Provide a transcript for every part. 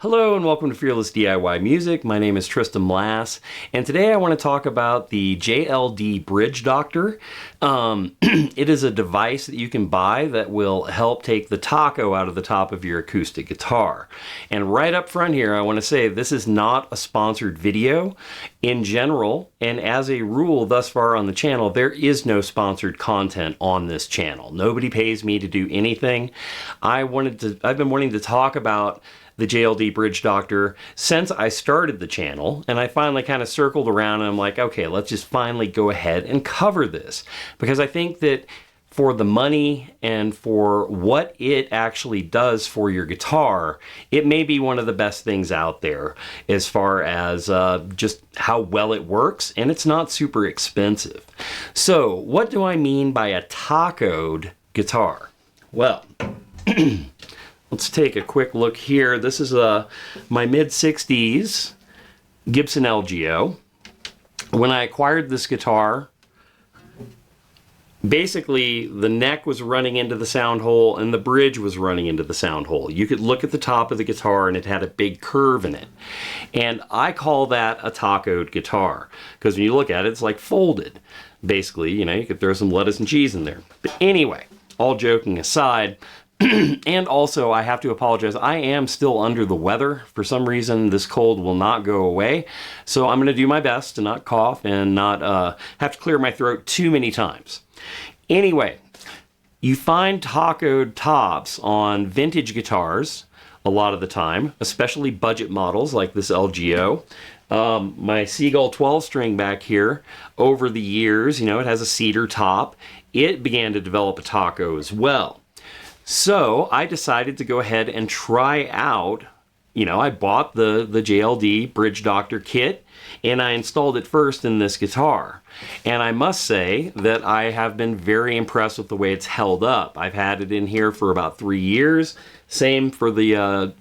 Hello and welcome to Fearless DIY Music. My name is Tristan Lass, and today I want to talk about the JLD Bridge Doctor. It is a device that you can buy that will help take the taco out of the top of your acoustic guitar. And right up front here, I want to say this is not a sponsored video. In general, and as a rule thus far on the channel, there is no sponsored content on this channel. Nobody pays me to do anything. I've been wanting to talk about the JLD Bridge Doctor since I started the channel, and I finally kind of circled around and I'm like, okay, let's just finally go ahead and cover this, because I think that for the money and for what it actually does for your guitar, it may be one of the best things out there as far as just how well it works, and it's not super expensive. So what do I mean by a tacoed guitar? Well, let's take a quick look here. This is my mid-60s Gibson LGO. When I acquired this guitar, basically the neck was running into the sound hole and the bridge was running into the sound hole. You could look at the top of the guitar and it had a big curve in it. And I call that a tacoed guitar, because when you look at it, it's like folded. Basically, you know, you could throw some lettuce and cheese in there. But anyway, all joking aside, and also, I have to apologize, I am still under the weather. For some reason, this cold will not go away. So I'm going to do my best to not cough and not have to clear my throat too many times. Anyway, you find tacoed tops on vintage guitars a lot of the time, especially budget models like this LGO. My Seagull 12 string back here, over the years, you know, it has a cedar top. It began to develop a taco as well. So I decided to go ahead and try out, you know, I bought the JLD Bridge Doctor kit and I installed it first in this guitar. And I must say that I have been very impressed with the way it's held up. I've had it in here for about 3 years. Same for the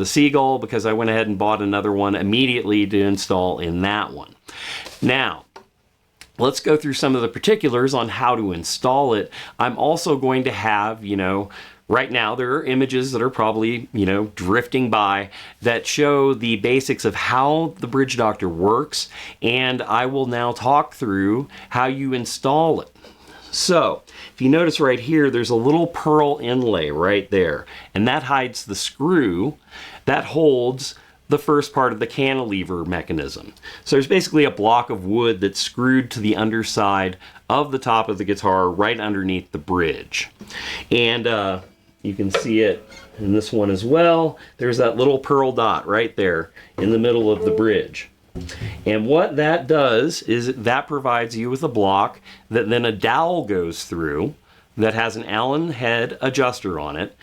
Seagull, because I went ahead and bought another one immediately to install in that one. Now, let's go through some of the particulars on how to install it. I'm also going to have, you know, right now there are images that are probably, you know, drifting by that show the basics of how the Bridge Doctor works, and I will now talk through how you install it. So, if you notice right here, there's a little pearl inlay right there, and that hides the screw that holds the first part of the cantilever mechanism. So there's basically a block of wood that's screwed to the underside of the top of the guitar right underneath the bridge. And you can see it in this one as well. There's that little pearl dot right there in the middle of the bridge. And what that does is that provides you with a block that then a dowel goes through that has an Allen head adjuster on it.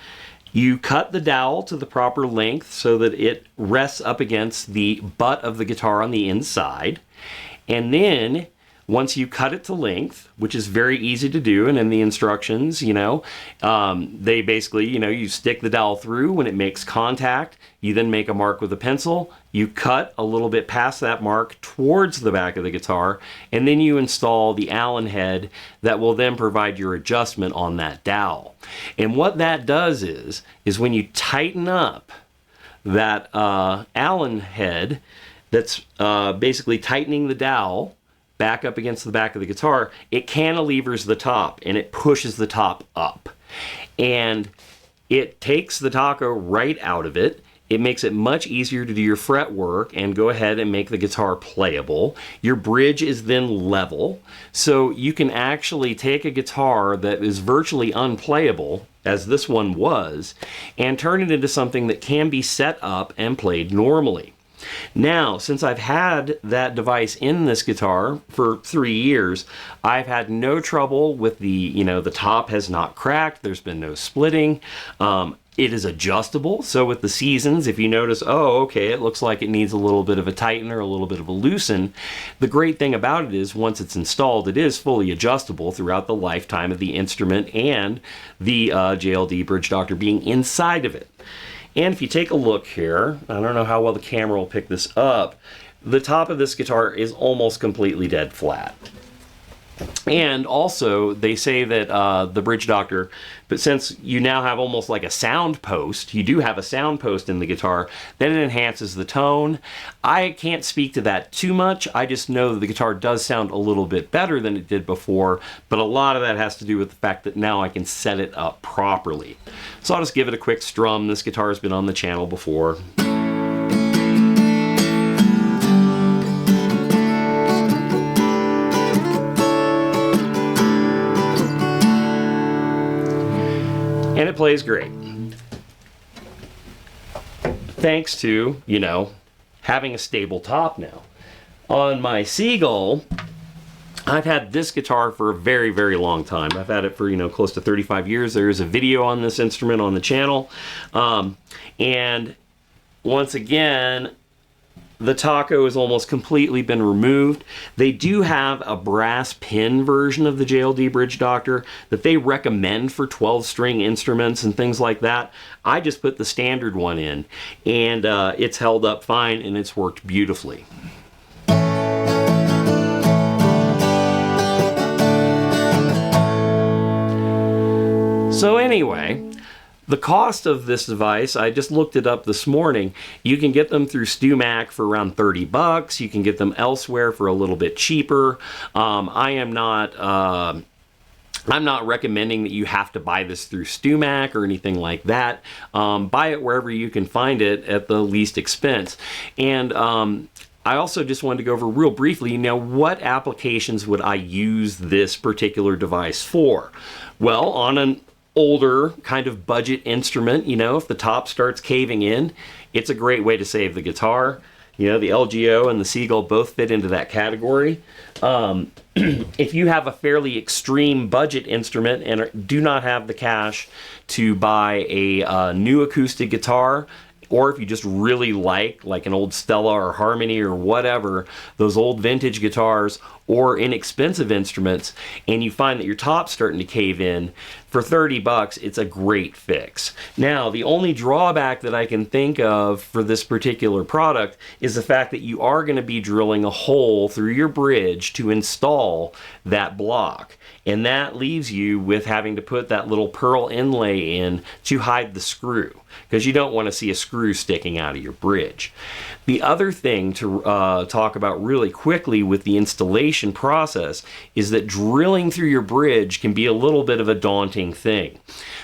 You cut the dowel to the proper length so that it rests up against the butt of the guitar on the inside. And then once you cut it to length, which is very easy to do, and in the instructions, you know, they basically, you know, you stick the dowel through. When it makes contact, you then make a mark with a pencil. You cut a little bit past that mark towards the back of the guitar, and then you install the Allen head that will then provide your adjustment on that dowel. And what that does is when you tighten up that Allen head that's basically tightening the dowel back up against the back of the guitar, it cantilevers the top and it pushes the top up. And it takes the taco right out of it. It makes it much easier to do your fret work and go ahead and make the guitar playable. Your bridge is then level, so you can actually take a guitar that is virtually unplayable, as this one was, and turn it into something that can be set up and played normally. Now, since I've had that device in this guitar for 3 years, I've had no trouble with the, you know, the top has not cracked. There's been no splitting. It is adjustable. So with the seasons, if you notice, oh, okay, it looks like it needs a little bit of a tighten or a little bit of a loosen. The great thing about it is once it's installed, it is fully adjustable throughout the lifetime of the instrument and the JLD Bridge Doctor being inside of it. And if you take a look here, I don't know how well the camera will pick this up, the top of this guitar is almost completely dead flat. And also, they say that the Bridge Doctor, but since you now have almost like a sound post, you do have a sound post in the guitar, then it enhances the tone. I can't speak to that too much. I just know that the guitar does sound a little bit better than it did before, but a lot of that has to do with the fact that now I can set it up properly. So I'll just give it a quick strum. This guitar has been on the channel before. And it plays great. Thanks to, you know, having a stable top now. On my Seagull, I've had this guitar for a very, very long time. I've had it for, you know, close to 35 years. There is a video on this instrument on the channel. And once again, the taco has almost completely been removed. They do have a brass pin version of the JLD Bridge Doctor that they recommend for 12-string instruments and things like that. I just put the standard one in, and it's held up fine, and it's worked beautifully. So anyway, the cost of this device, I just looked it up this morning. You can get them through StewMac for around 30 bucks. You can get them elsewhere for a little bit cheaper. I'm not recommending that you have to buy this through StewMac or anything like that. Buy it wherever you can find it at the least expense. And I also just wanted to go over real briefly, now what applications would I use this particular device for? Well, on an older kind of budget instrument, you know, if the top starts caving in, it's a great way to save the guitar. You know, the LGO and the Seagull both fit into that category. If you have a fairly extreme budget instrument and do not have the cash to buy a new acoustic guitar, or if you just really like an old Stella or Harmony or whatever, those old vintage guitars or inexpensive instruments, and you find that your top's starting to cave in, for 30 bucks, it's a great fix. Now, the only drawback that I can think of for this particular product is the fact that you are going to be drilling a hole through your bridge to install that block. And that leaves you with having to put that little pearl inlay in to hide the screw, because you don't want to see a screw sticking out of your bridge. The other thing to talk about really quickly with the installation process is that drilling through your bridge can be a little bit of a daunting thing.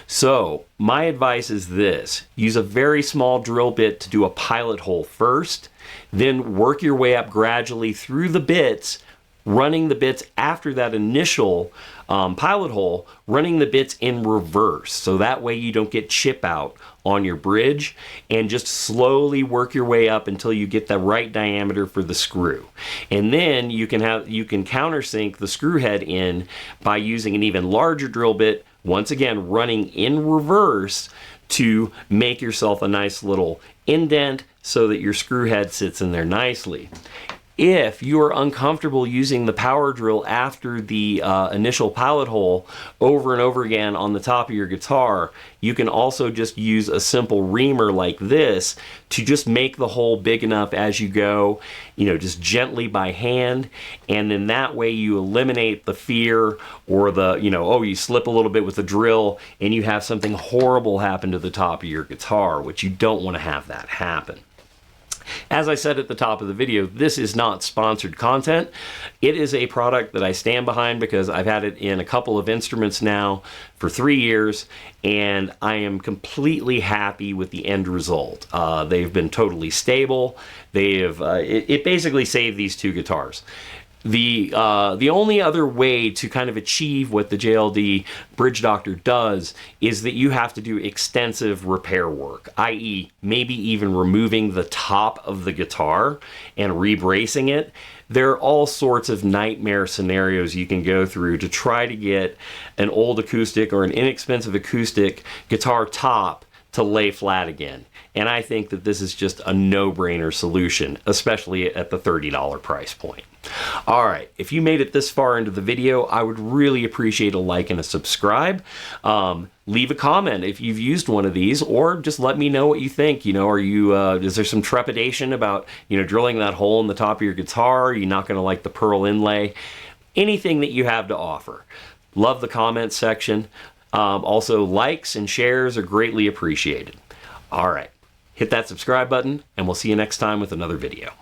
So my advice is this: use a very small drill bit to do a pilot hole first, then work your way up gradually through the bits, running the bits after that initial pilot hole, running the bits in reverse, so that way you don't get chip out on your bridge, and just slowly work your way up until you get the right diameter for the screw. And then you can countersink the screw head in by using an even larger drill bit, once again running in reverse to make yourself a nice little indent so that your screw head sits in there nicely. If you are uncomfortable using the power drill after the initial pilot hole over and over again on the top of your guitar, you can also just use a simple reamer like this to just make the hole big enough as you go, you know, just gently by hand. And then that way you eliminate the fear or the, you know, oh, you slip a little bit with the drill and you have something horrible happen to the top of your guitar, which you don't want to have that happen. As I said at the top of the video, this is not sponsored content. It is a product that I stand behind because I've had it in a couple of instruments now for 3 years, and I am completely happy with the end result. They've been totally stable. It basically saved these two guitars. The only other way to kind of achieve what the JLD Bridge Doctor does is that you have to do extensive repair work, i.e. maybe even removing the top of the guitar and rebracing it. There are all sorts of nightmare scenarios you can go through to try to get an old acoustic or an inexpensive acoustic guitar top to lay flat again. And I think that this is just a no-brainer solution, especially at the $30 price point. All right, if you made it this far into the video, I would really appreciate a like and a subscribe. Leave a comment if you've used one of these, or just let me know what you think. You know, is there some trepidation about, you know, drilling that hole in the top of your guitar? Are you not going to like the pearl inlay? anything that you have to offer. Love the comments section. Also, likes and shares are greatly appreciated. All right, hit that subscribe button, and we'll see you next time with another video.